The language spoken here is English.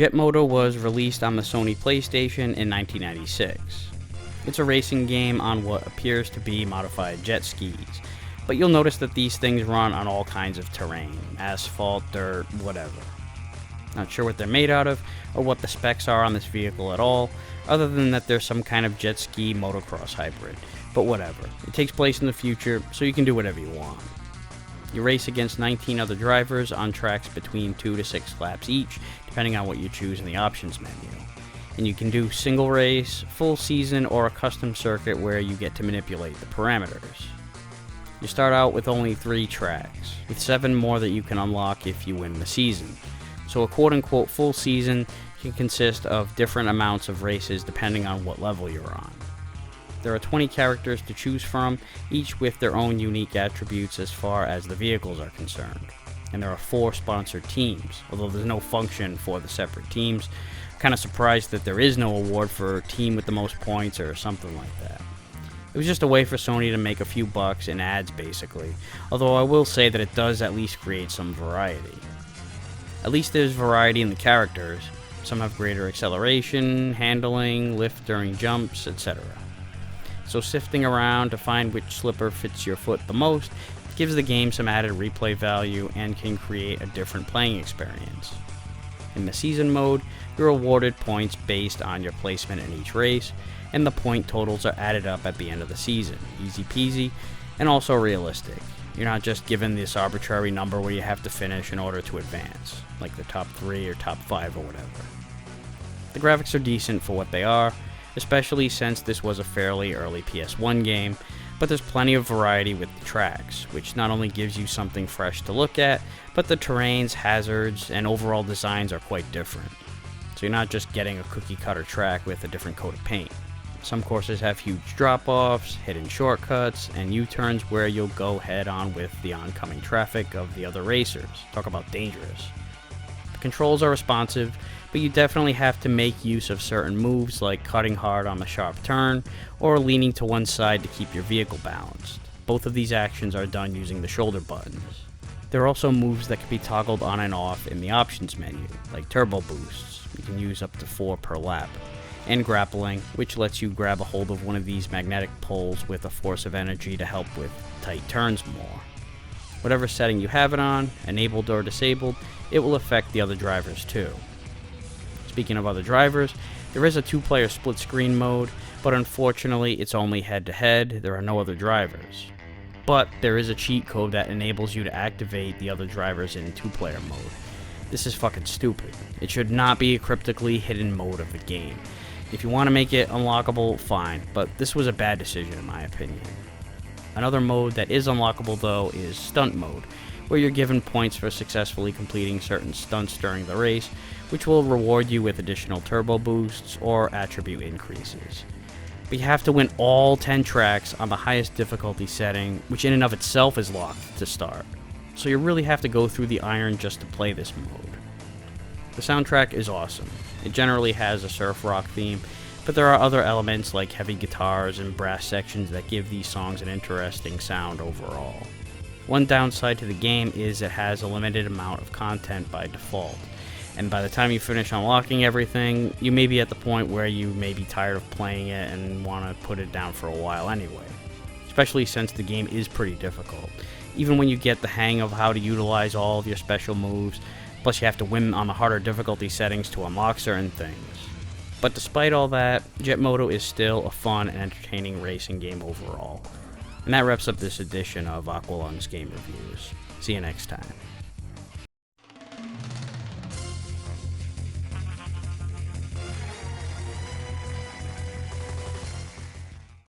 Jet Moto was released on the Sony PlayStation in 1996. It's a racing game on what appears to be modified jet skis, but you'll notice that these things run on all kinds of terrain, asphalt, dirt, whatever. Not sure what they're made out of, or what the specs are on this vehicle at all, other than that there's some kind of jet ski motocross hybrid, but whatever. It takes place in the future, so you can do whatever you want. You race against 19 other drivers on tracks between 2 to 6 laps each, depending on what you choose in the options menu. And you can do single race, full season, or a custom circuit where you get to manipulate the parameters. You start out with only 3 tracks, with 7 more that you can unlock if you win the season. So a quote-unquote full season can consist of different amounts of races depending on what level you're on. There are 20 characters to choose from, each with their own unique attributes as far as the vehicles are concerned. And there are 4 sponsored teams, although there's no function for the separate teams. I'm kind of surprised that there is no award for team with the most points or something like that. It was just a way for Sony to make a few bucks in ads basically, although I will say that it does at least create some variety. At least there's variety in the characters. Some have greater acceleration, handling, lift during jumps, etc. So sifting around to find which slipper fits your foot the most gives the game some added replay value and can create a different playing experience. In the season mode, you're awarded points based on your placement in each race, and the point totals are added up at the end of the season. Easy peasy, and also realistic. You're not just given this arbitrary number where you have to finish in order to advance, like the top 3 or top 5 or whatever. The graphics are decent for what they are, especially since this was a fairly early PS1 game, but there's plenty of variety with the tracks, which not only gives you something fresh to look at, but the terrains, hazards, and overall designs are quite different. So you're not just getting a cookie-cutter track with a different coat of paint. Some courses have huge drop-offs, hidden shortcuts, and U-turns where you'll go head-on with the oncoming traffic of the other racers. Talk about dangerous. The controls are responsive, but you definitely have to make use of certain moves like cutting hard on the sharp turn or leaning to one side to keep your vehicle balanced. Both of these actions are done using the shoulder buttons. There are also moves that can be toggled on and off in the options menu, like turbo boosts. You can use up to 4 per lap. And grappling, which lets you grab a hold of one of these magnetic poles with a force of energy to help with tight turns more. Whatever setting you have it on, enabled or disabled, it will affect the other drivers too. Speaking of other drivers, there is a 2-player split screen mode, but unfortunately it's only head-to-head, there are no other drivers. But there is a cheat code that enables you to activate the other drivers in 2-player mode. This is fucking stupid. It should not be a cryptically hidden mode of the game. If you want to make it unlockable, fine, but this was a bad decision in my opinion. Another mode that is unlockable though is stunt mode, where you're given points for successfully completing certain stunts during the race, which will reward you with additional turbo boosts or attribute increases. But you have to win all 10 tracks on the highest difficulty setting, which in and of itself is locked to start. So you really have to go through the iron just to play this mode. The soundtrack is awesome. It generally has a surf rock theme, but there are other elements like heavy guitars and brass sections that give these songs an interesting sound overall. One downside to the game is it has a limited amount of content by default, and by the time you finish unlocking everything, you may be at the point where you may be tired of playing it and want to put it down for a while anyway, especially since the game is pretty difficult, even when you get the hang of how to utilize all of your special moves, plus you have to win on the harder difficulty settings to unlock certain things. But despite all that, Jet Moto is still a fun and entertaining racing game overall. And that wraps up this edition of Aqualung's Game Reviews. See you next time.